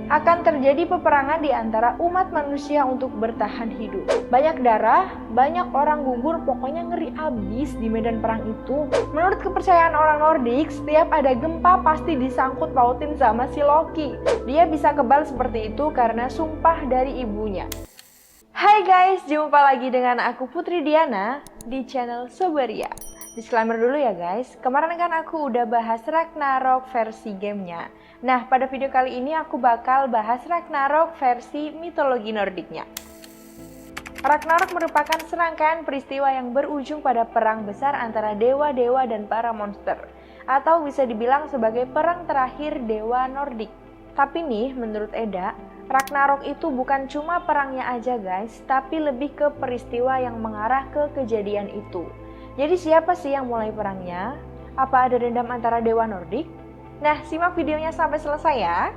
akan terjadi peperangan di antara umat manusia untuk bertahan hidup. Banyak darah, banyak orang gugur, pokoknya ngeri abis di medan perang itu. Menurut kepercayaan orang Nordik, setiap ada gempa pasti disangkut pautin sama si Loki. Dia bisa kebal seperti itu karena sumpah dari ibunya. Hai guys, jumpa lagi dengan aku Putri Diana di channel Soberia. Disclaimer dulu ya guys, kemarin kan aku udah bahas Ragnarok versi gamenya. Nah, pada video kali ini aku bakal bahas Ragnarok versi mitologi Nordiknya. Ragnarok merupakan serangkaian peristiwa yang berujung pada perang besar antara dewa-dewa dan para monster, atau bisa dibilang sebagai perang terakhir dewa Nordik. Tapi nih, menurut Eda, Ragnarok itu bukan cuma perangnya aja guys, tapi lebih ke peristiwa yang mengarah ke kejadian itu. Jadi siapa sih yang mulai perangnya? Apa ada dendam antara dewa Nordik? Nah, simak videonya sampai selesai ya.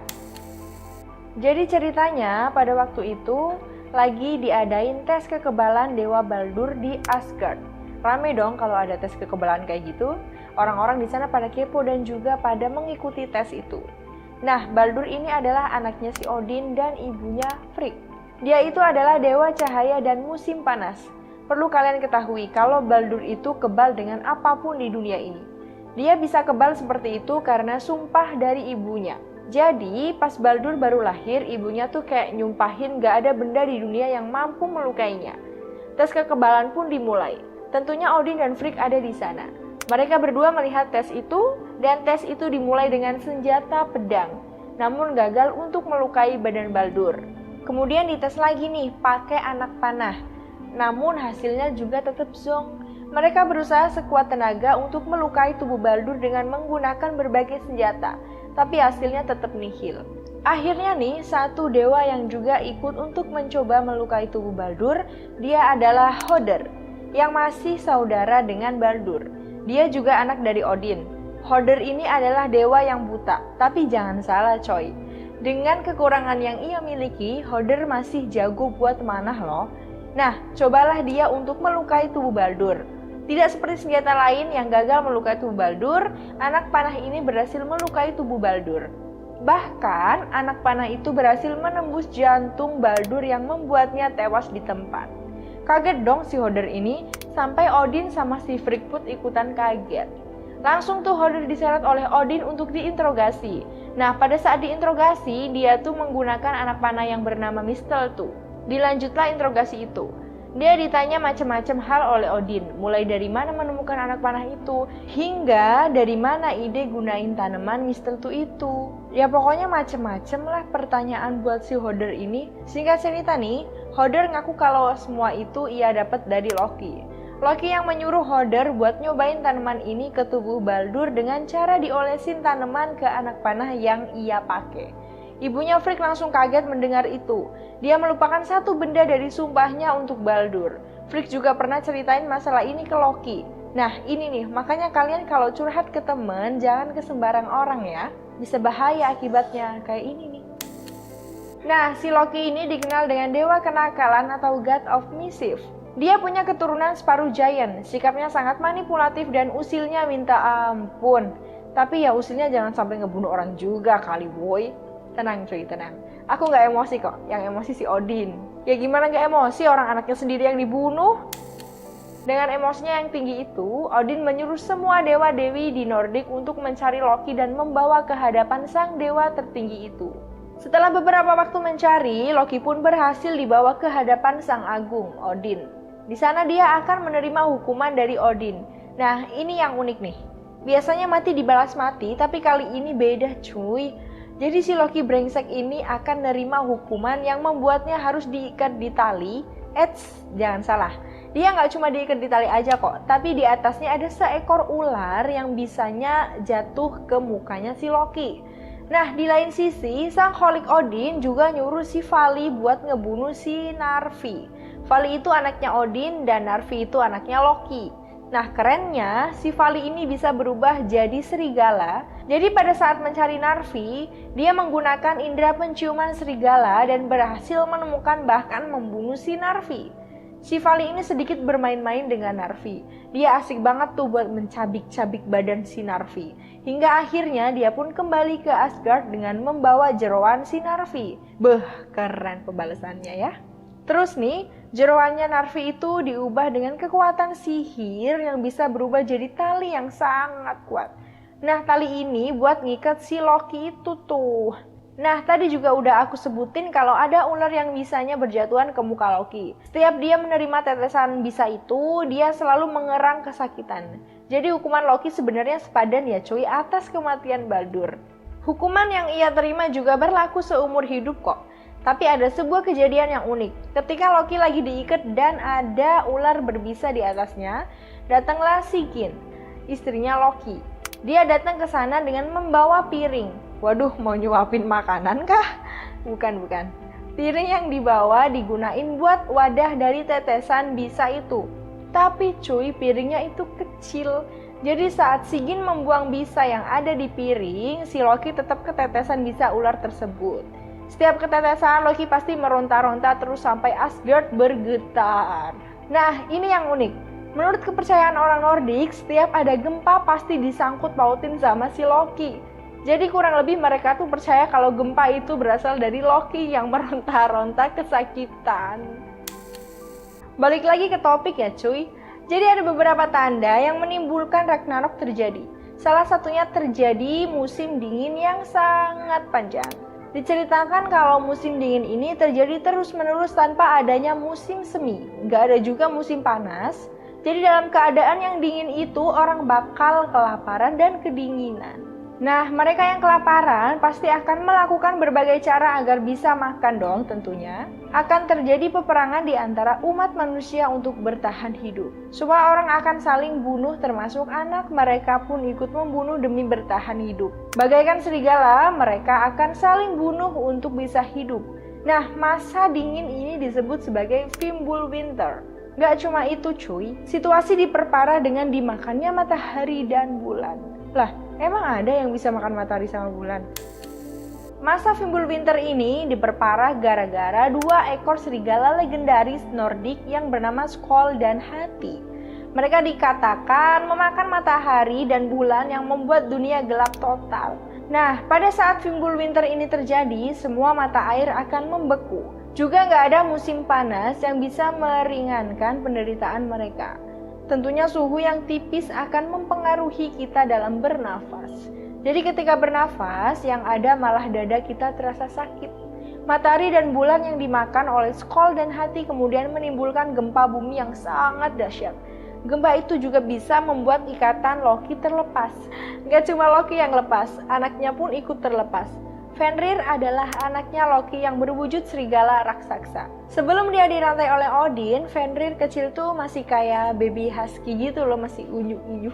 Jadi ceritanya pada waktu itu lagi diadain tes kekebalan dewa Baldur di Asgard. Rame dong kalau ada tes kekebalan kayak gitu. Orang-orang di sana pada kepo dan juga pada mengikuti tes itu. Nah, Baldur ini adalah anaknya si Odin dan ibunya Frigg. Dia itu adalah dewa cahaya dan musim panas. Perlu kalian ketahui kalau Baldur itu kebal dengan apapun di dunia ini. Dia bisa kebal seperti itu karena sumpah dari ibunya. Jadi pas Baldur baru lahir, ibunya tuh kayak nyumpahin gak ada benda di dunia yang mampu melukainya. Tes kekebalan pun dimulai. Tentunya Odin dan Frigg ada di sana. Mereka berdua melihat tes itu, dan tes itu dimulai dengan senjata pedang. Namun gagal untuk melukai badan Baldur. Kemudian dites lagi nih, pakai anak panah. Namun hasilnya juga tetap zonk. Mereka berusaha sekuat tenaga untuk melukai tubuh Baldur dengan menggunakan berbagai senjata, tapi hasilnya tetap nihil. Akhirnya nih, satu dewa yang juga ikut untuk mencoba melukai tubuh Baldur, dia adalah Hoder, yang masih saudara dengan Baldur. Dia juga anak dari Odin. Hoder ini adalah dewa yang buta, tapi jangan salah coy. Dengan kekurangan yang ia miliki, Hoder masih jago buat manah loh. Nah, cobalah dia untuk melukai tubuh Baldur. Tidak seperti senjata lain yang gagal melukai tubuh Baldur, anak panah ini berhasil melukai tubuh Baldur. Bahkan, anak panah itu berhasil menembus jantung Baldur yang membuatnya tewas di tempat. Kaget dong si Hoder ini, sampai Odin sama si Frigg pun ikutan kaget. Langsung tuh Hoder diseret oleh Odin untuk diinterogasi. Nah, pada saat diinterogasi, dia tuh menggunakan anak panah yang bernama Mistel tuh. Dilanjutlah interogasi itu. Dia ditanya macam-macam hal oleh Odin, mulai dari mana menemukan anak panah itu, hingga dari mana ide gunain tanaman mistletoe itu. Ya pokoknya macam-macam lah pertanyaan buat si Hoder ini. Singkat cerita nih, Hoder ngaku kalau semua itu ia dapat dari Loki. Loki yang menyuruh Hoder buat nyobain tanaman ini ke tubuh Baldur dengan cara diolesin tanaman ke anak panah yang ia pakai. Ibunya Frigg langsung kaget mendengar itu. Dia melupakan satu benda dari sumpahnya untuk Baldur. Frigg juga pernah ceritain masalah ini ke Loki. Nah ini nih, makanya kalian kalau curhat ke temen jangan ke sembarang orang ya. Bisa bahaya akibatnya, kayak ini nih. Nah, si Loki ini dikenal dengan dewa kenakalan atau God of Mischief. Dia punya keturunan separuh giant, sikapnya sangat manipulatif dan usilnya minta ampun. Tapi ya usilnya jangan sampai ngebunuh orang juga kali boy. Tenang cuy, tenang. Aku gak emosi kok, yang emosi si Odin. Ya gimana gak emosi, orang anaknya sendiri yang dibunuh? Dengan emosinya yang tinggi itu, Odin menyuruh semua dewa-dewi di Nordik untuk mencari Loki dan membawa ke hadapan sang dewa tertinggi itu. Setelah beberapa waktu mencari, Loki pun berhasil dibawa ke hadapan sang agung, Odin. Di sana dia akan menerima hukuman dari Odin. Nah, ini yang unik nih. Biasanya mati dibalas mati, tapi kali ini beda cuy. Jadi si Loki brengsek ini akan nerima hukuman yang membuatnya harus diikat di tali. Jangan salah. Dia nggak cuma diikat di tali aja kok, tapi di atasnya ada seekor ular yang bisanya jatuh ke mukanya si Loki. Nah, di lain sisi, sang holik Odin juga nyuruh si Vali buat ngebunuh si Narvi. Vali itu anaknya Odin dan Narvi itu anaknya Loki. Nah kerennya, si Vali ini bisa berubah jadi serigala. Jadi pada saat mencari Narvi, dia menggunakan indera penciuman serigala dan berhasil menemukan bahkan membunuh si Narvi. Si Vali ini sedikit bermain-main dengan Narvi. Dia asik banget tuh buat mencabik-cabik badan si Narvi. Hingga akhirnya dia pun kembali ke Asgard dengan membawa jeroan si Narvi. Keren pembalasannya ya. Terus nih, jeroannya Narvi itu diubah dengan kekuatan sihir yang bisa berubah jadi tali yang sangat kuat. Nah, tali ini buat ngikat si Loki itu tuh. Nah, tadi juga udah aku sebutin kalau ada ular yang bisanya berjatuhan ke muka Loki. Setiap dia menerima tetesan bisa itu, dia selalu mengerang kesakitan. Jadi hukuman Loki sebenarnya sepadan ya cuy atas kematian Baldur. Hukuman yang ia terima juga berlaku seumur hidup kok. Tapi ada sebuah kejadian yang unik. Ketika Loki lagi diikat dan ada ular berbisa di atasnya, datanglah Sigyn, istrinya Loki. Dia datang ke sana dengan membawa piring. Waduh, mau nyuapin makanan kah? Bukan. Piring yang dibawa digunain buat wadah dari tetesan bisa itu. Tapi cuy, piringnya itu kecil. Jadi saat Sigyn membuang bisa yang ada di piring, si Loki tetap ketetesan bisa ular tersebut. Setiap ketetesan Loki pasti meronta-ronta terus sampai Asgard bergetar. Nah, ini yang unik. Menurut kepercayaan orang Nordik, setiap ada gempa pasti disangkut pautin sama si Loki. Jadi kurang lebih mereka tuh percaya kalau gempa itu berasal dari Loki yang meronta-ronta kesakitan. Balik lagi ke topik ya cuy. Jadi ada beberapa tanda yang menimbulkan Ragnarok terjadi. Salah satunya terjadi musim dingin yang sangat panjang. Diceritakan kalau musim dingin ini terjadi terus-menerus tanpa adanya musim semi. Gak ada juga musim panas. Jadi dalam keadaan yang dingin itu orang bakal kelaparan dan kedinginan. Nah, mereka yang kelaparan pasti akan melakukan berbagai cara agar bisa makan dong tentunya. Akan terjadi peperangan di antara umat manusia untuk bertahan hidup. Semua orang akan saling bunuh termasuk anak mereka pun ikut membunuh demi bertahan hidup. Bagaikan serigala, mereka akan saling bunuh untuk bisa hidup. Nah, masa dingin ini disebut sebagai Fimbulwinter. Gak cuma itu cuy, situasi diperparah dengan dimakannya matahari dan bulan. Lah, emang ada yang bisa makan matahari sama bulan? Masa Fimbulwinter ini diperparah gara-gara 2 ekor serigala legendaris Nordik yang bernama Skoll dan Hati. Mereka dikatakan memakan matahari dan bulan yang membuat dunia gelap total. Nah, pada saat Fimbulwinter ini terjadi, semua mata air akan membeku. Juga nggak ada musim panas yang bisa meringankan penderitaan mereka. Tentunya suhu yang tipis akan mempengaruhi kita dalam bernafas. Jadi ketika bernafas, yang ada malah dada kita terasa sakit. Matahari dan bulan yang dimakan oleh Skoll dan Hati kemudian menimbulkan gempa bumi yang sangat dahsyat. Gempa itu juga bisa membuat ikatan Loki terlepas. Gak cuma Loki yang lepas, anaknya pun ikut terlepas. Fenrir adalah anaknya Loki yang berwujud serigala raksasa. Sebelum dia dirantai oleh Odin, Fenrir kecil tuh masih kayak baby husky gitu loh, masih unyu-unyu.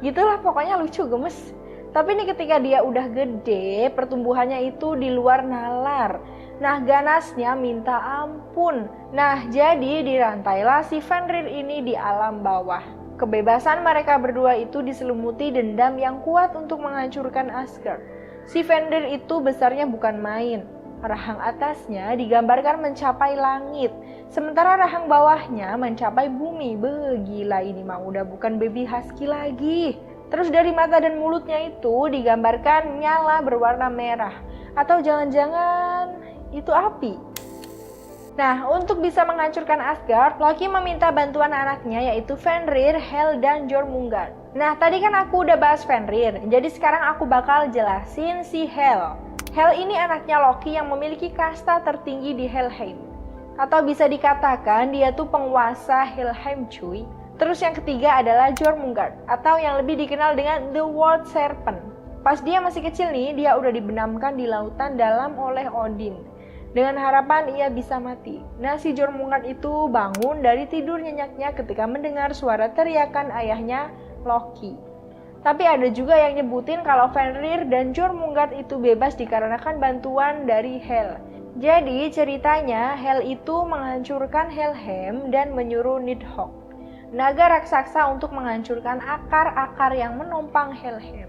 Gitulah pokoknya lucu, gemes. Tapi nih ketika dia udah gede, pertumbuhannya itu di luar nalar. Nah, ganasnya minta ampun. Nah, jadi dirantailah si Fenrir ini di alam bawah. Kebebasan mereka berdua itu diselumuti dendam yang kuat untuk menghancurkan Asgard. Si Fenrir itu besarnya bukan main. Rahang atasnya digambarkan mencapai langit, sementara rahang bawahnya mencapai bumi. Gila ini mah udah bukan baby husky lagi. Terus dari mata dan mulutnya itu digambarkan nyala berwarna merah. Atau jangan-jangan itu api. Nah, untuk bisa menghancurkan Asgard, Loki meminta bantuan anaknya yaitu Fenrir, Hel, dan Jormungand. Nah, tadi kan aku udah bahas Fenrir, jadi sekarang aku bakal jelasin si Hel. Hel ini anaknya Loki yang memiliki kasta tertinggi di Helheim. Atau bisa dikatakan dia tuh penguasa Helheim cuy. Terus yang ketiga adalah Jormungand, atau yang lebih dikenal dengan The World Serpent. Pas dia masih kecil nih, dia udah dibenamkan di lautan dalam oleh Odin. Dengan harapan ia bisa mati. Nah, si Jormungand itu bangun dari tidur nyenyaknya ketika mendengar suara teriakan ayahnya Loki. Tapi ada juga yang nyebutin kalau Fenrir dan Jormungand itu bebas dikarenakan bantuan dari Hel. Jadi ceritanya Hel itu menghancurkan Helheim dan menyuruh Nidhogg, naga raksasa, untuk menghancurkan akar-akar yang menopang Helheim.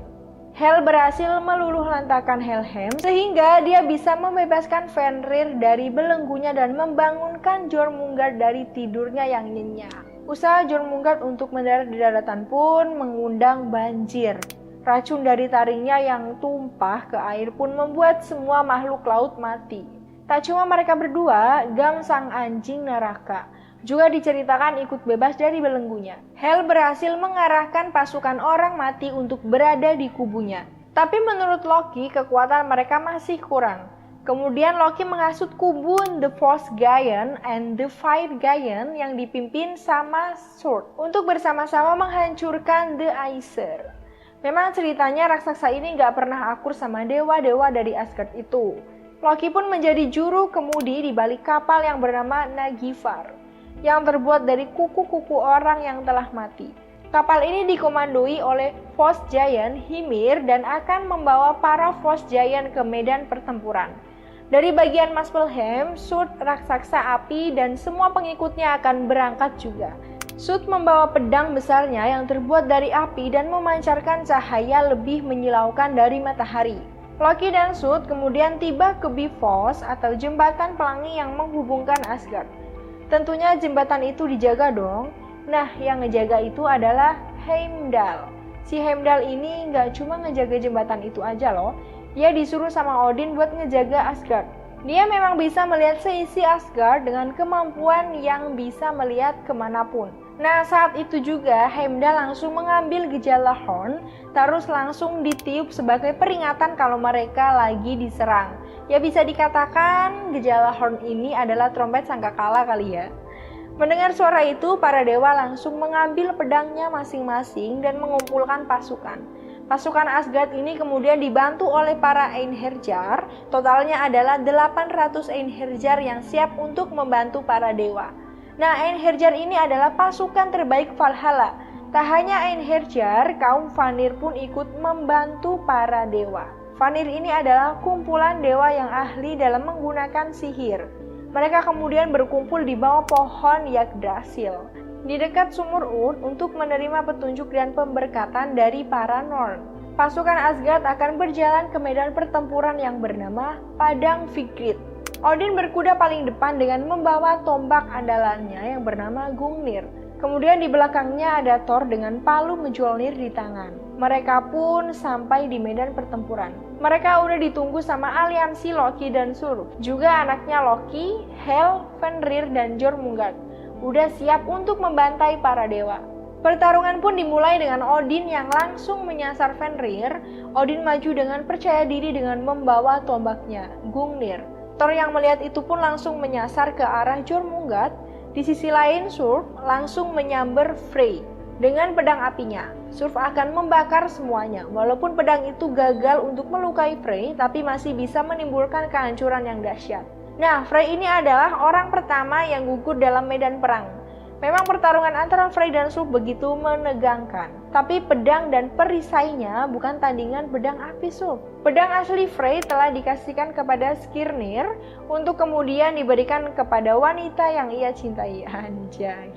Hel berhasil meluluh lantakan Helheim sehingga dia bisa membebaskan Fenrir dari belenggunya dan membangunkan Jormungand dari tidurnya yang nyenyak. Usaha Jormungand untuk mendarat di daratan pun mengundang banjir. Racun dari taringnya yang tumpah ke air pun membuat semua makhluk laut mati. Tak cuma mereka berdua, Gam sang anjing neraka juga diceritakan ikut bebas dari belenggunya. Hel berhasil mengarahkan pasukan orang mati untuk berada di kubunya. Tapi menurut Loki, kekuatan mereka masih kurang. Kemudian Loki menghasut kubu The Frost Giant and The Fire Giant yang dipimpin sama Surd untuk bersama-sama menghancurkan The Aesir. Memang ceritanya raksasa ini gak pernah akur sama dewa-dewa dari Asgard itu. Loki pun menjadi juru kemudi di balik kapal yang bernama Nagifar, yang terbuat dari kuku-kuku orang yang telah mati. Kapal ini dikomandoi oleh Frost Giant Hymir dan akan membawa para Frost Giant ke medan pertempuran. Dari bagian Muspelheim, Surd raksasa api dan semua pengikutnya akan berangkat juga. Surd membawa pedang besarnya yang terbuat dari api dan memancarkan cahaya lebih menyilaukan dari matahari. Loki dan Surd kemudian tiba ke Bifrost atau jembatan pelangi yang menghubungkan Asgard. Tentunya jembatan itu dijaga dong. Nah, yang ngejaga itu adalah Heimdall. Si Heimdall ini nggak cuma ngejaga jembatan itu aja loh. Dia disuruh sama Odin buat ngejaga Asgard. Dia memang bisa melihat seisi Asgard dengan kemampuan yang bisa melihat kemanapun. Nah, saat itu juga Heimdall langsung mengambil gejala horn, terus langsung ditiup sebagai peringatan kalau mereka lagi diserang. Ya bisa dikatakan gejala horn ini adalah trompet sangkakala kali ya. Mendengar suara itu, para dewa langsung mengambil pedangnya masing-masing dan mengumpulkan pasukan. Pasukan Asgard ini kemudian dibantu oleh para Einherjar. Totalnya adalah 800 Einherjar yang siap untuk membantu para dewa. Nah, Einherjar ini adalah pasukan terbaik Valhalla. Tak hanya Einherjar, kaum Vanir pun ikut membantu para dewa. Vanir ini adalah kumpulan dewa yang ahli dalam menggunakan sihir. Mereka kemudian berkumpul di bawah pohon Yggdrasil di dekat sumur Urd untuk menerima petunjuk dan pemberkatan dari para Norn. Pasukan Asgard akan berjalan ke medan pertempuran yang bernama Padang Vigrid. Odin berkuda paling depan dengan membawa tombak andalannya yang bernama Gungnir. Kemudian di belakangnya ada Thor dengan palu Mjolnir di tangan. Mereka pun sampai di medan pertempuran. Mereka udah ditunggu sama aliansi Loki dan Surd. Juga anaknya Loki, Hel, Fenrir, dan Jormungand. Udah siap untuk membantai para dewa. Pertarungan pun dimulai dengan Odin yang langsung menyasar Fenrir. Odin maju dengan percaya diri dengan membawa tombaknya, Gungnir. Thor yang melihat itu pun langsung menyasar ke arah Jormungand. Di sisi lain, Surd langsung menyambar Frey dengan pedang apinya. Surd akan membakar semuanya. Walaupun pedang itu gagal untuk melukai Frey, tapi masih bisa menimbulkan kehancuran yang dahsyat. Nah, Frey ini adalah orang pertama yang gugur dalam medan perang. Memang pertarungan antara Frey dan Surd begitu menegangkan. Tapi pedang dan perisainya bukan tandingan pedang api Surd. Pedang asli Frey telah dikasihkan kepada Skirnir untuk kemudian diberikan kepada wanita yang ia cintai. Anjay.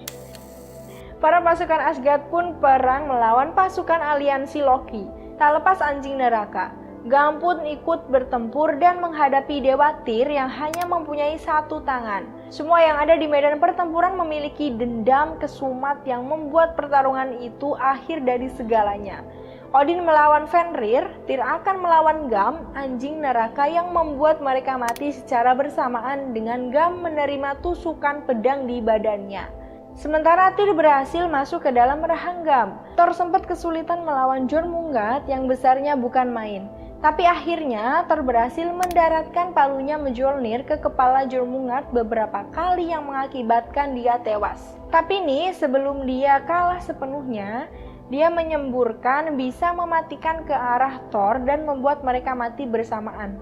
Para pasukan Asgard pun perang melawan pasukan aliansi Loki. Tak lepas anjing neraka, Gam pun ikut bertempur dan menghadapi Dewa Tyr yang hanya mempunyai satu tangan. Semua yang ada di medan pertempuran memiliki dendam kesumat yang membuat pertarungan itu akhir dari segalanya. Odin melawan Fenrir, Tyr akan melawan Gam, anjing neraka yang membuat mereka mati secara bersamaan dengan Gam menerima tusukan pedang di badannya. Sementara Tyr berhasil masuk ke dalam rahang Gam. Thor sempat kesulitan melawan Jormungand yang besarnya bukan main. Tapi akhirnya Thor berhasil mendaratkan palunya Mjolnir ke kepala Jormungand beberapa kali yang mengakibatkan dia tewas. Tapi nih, sebelum dia kalah sepenuhnya, dia menyemburkan bisa mematikan ke arah Thor dan membuat mereka mati bersamaan.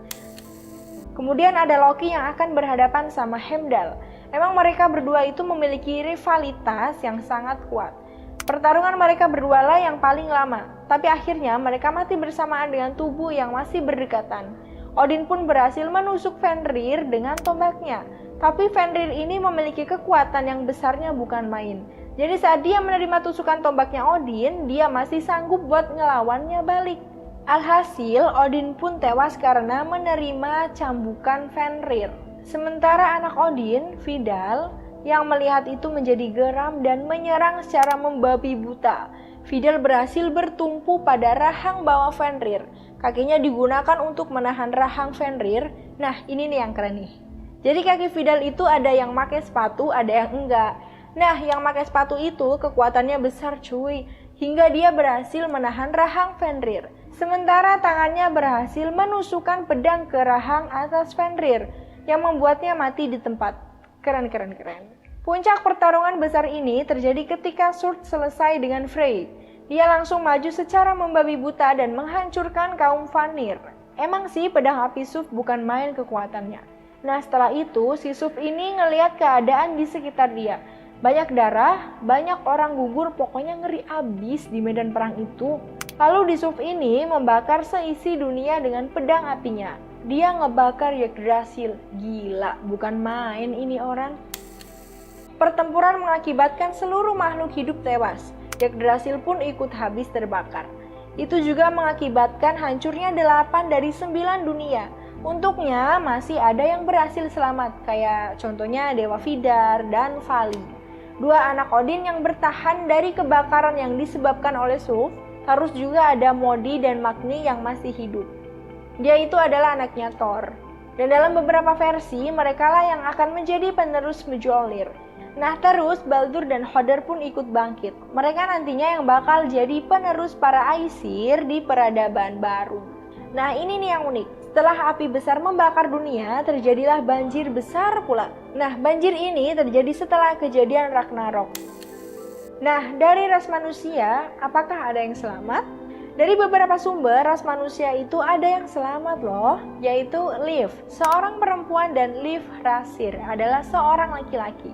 Kemudian ada Loki yang akan berhadapan sama Heimdall. Memang mereka berdua itu memiliki rivalitas yang sangat kuat. Pertarungan mereka berdua lah yang paling lama, tapi akhirnya mereka mati bersamaan dengan tubuh yang masih berdekatan. Odin pun berhasil menusuk Fenrir dengan tombaknya, tapi Fenrir ini memiliki kekuatan yang besarnya bukan main. Jadi saat dia menerima tusukan tombaknya Odin, dia masih sanggup buat ngelawannya balik. Alhasil, Odin pun tewas karena menerima cambukan Fenrir. Sementara anak Odin, Vidal, yang melihat itu menjadi geram dan menyerang secara membabi buta. Vidal berhasil bertumpu pada rahang bawah Fenrir. Kakinya digunakan untuk menahan rahang Fenrir. Nah, ini nih yang keren nih. Jadi kaki Vidal itu ada yang pakai sepatu, ada yang enggak. Nah, yang pakai sepatu itu kekuatannya besar cuy, hingga dia berhasil menahan rahang Fenrir. Sementara tangannya berhasil menusukkan pedang ke rahang atas Fenrir, yang membuatnya mati di tempat. Keren. Puncak pertarungan besar ini terjadi ketika Surd selesai dengan Frey. Dia langsung maju secara membabi buta dan menghancurkan kaum Vanir. Emang sih pedang api Suf bukan main kekuatannya. Nah setelah itu si Suf ini ngelihat keadaan di sekitar dia. Banyak darah, banyak orang gugur, pokoknya ngeri abis di medan perang itu. Lalu di Suf ini membakar seisi dunia dengan pedang apinya. Dia ngebakar Yggdrasil. Gila, bukan main ini orang. Pertempuran mengakibatkan seluruh makhluk hidup tewas. Yggdrasil pun ikut habis terbakar. Itu juga mengakibatkan hancurnya 8 dari 9 dunia. Untuknya masih ada yang berhasil selamat, kayak contohnya Dewa Vidar dan Vali. Dua anak Odin yang bertahan dari kebakaran yang disebabkan oleh Suf. Harus juga ada Modi dan Magni yang masih hidup. Dia itu adalah anaknya Thor. Dan dalam beberapa versi, merekalah yang akan menjadi penerus Mjolnir. Nah terus Baldur dan Hodor pun ikut bangkit. Mereka nantinya yang bakal jadi penerus para Aesir di peradaban baru. Nah ini nih yang unik. Setelah api besar membakar dunia, terjadilah banjir besar pula. Nah banjir ini terjadi setelah kejadian Ragnarok. Nah dari ras manusia, apakah ada yang selamat? Dari beberapa sumber, ras manusia itu ada yang selamat loh, yaitu Liv, seorang perempuan, dan Liv Rasir adalah seorang laki-laki.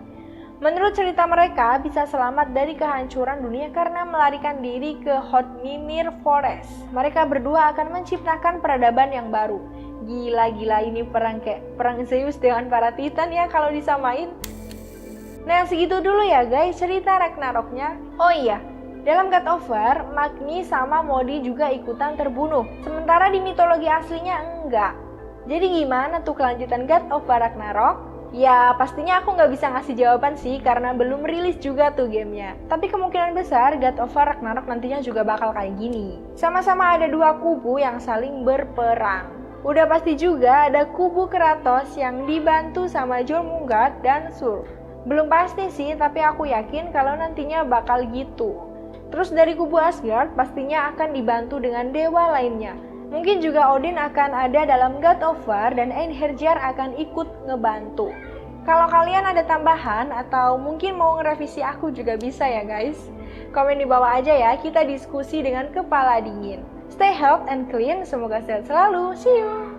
Menurut cerita mereka bisa selamat dari kehancuran dunia karena melarikan diri ke Hotmimir Forest. Mereka berdua akan menciptakan peradaban yang baru. Gila ini perang kayak perang Zeus dengan para Titan ya kalau disamain. Nah segitu dulu ya guys cerita Ragnaroknya. Oh iya, dalam God of War, Magni sama Modi juga ikutan terbunuh. Sementara di mitologi aslinya enggak. Jadi gimana tuh kelanjutan God of War Ragnarok? Ya pastinya aku nggak bisa ngasih jawaban sih karena belum rilis juga tuh gamenya. Tapi kemungkinan besar God of War Ragnarok nantinya juga bakal kayak gini. Sama-sama ada dua kubu yang saling berperang. Udah pasti juga ada kubu Kratos yang dibantu sama Jormungand dan Surf. Belum pasti sih tapi aku yakin kalau nantinya bakal gitu. Terus dari kubu Asgard pastinya akan dibantu dengan dewa lainnya. Mungkin juga Odin akan ada dalam God of War dan Einherjar akan ikut ngebantu. Kalau kalian ada tambahan atau mungkin mau ngerevisi aku juga bisa ya guys. Komen di bawah aja ya, kita diskusi dengan kepala dingin. Stay healthy and clean, semoga sehat selalu. See you!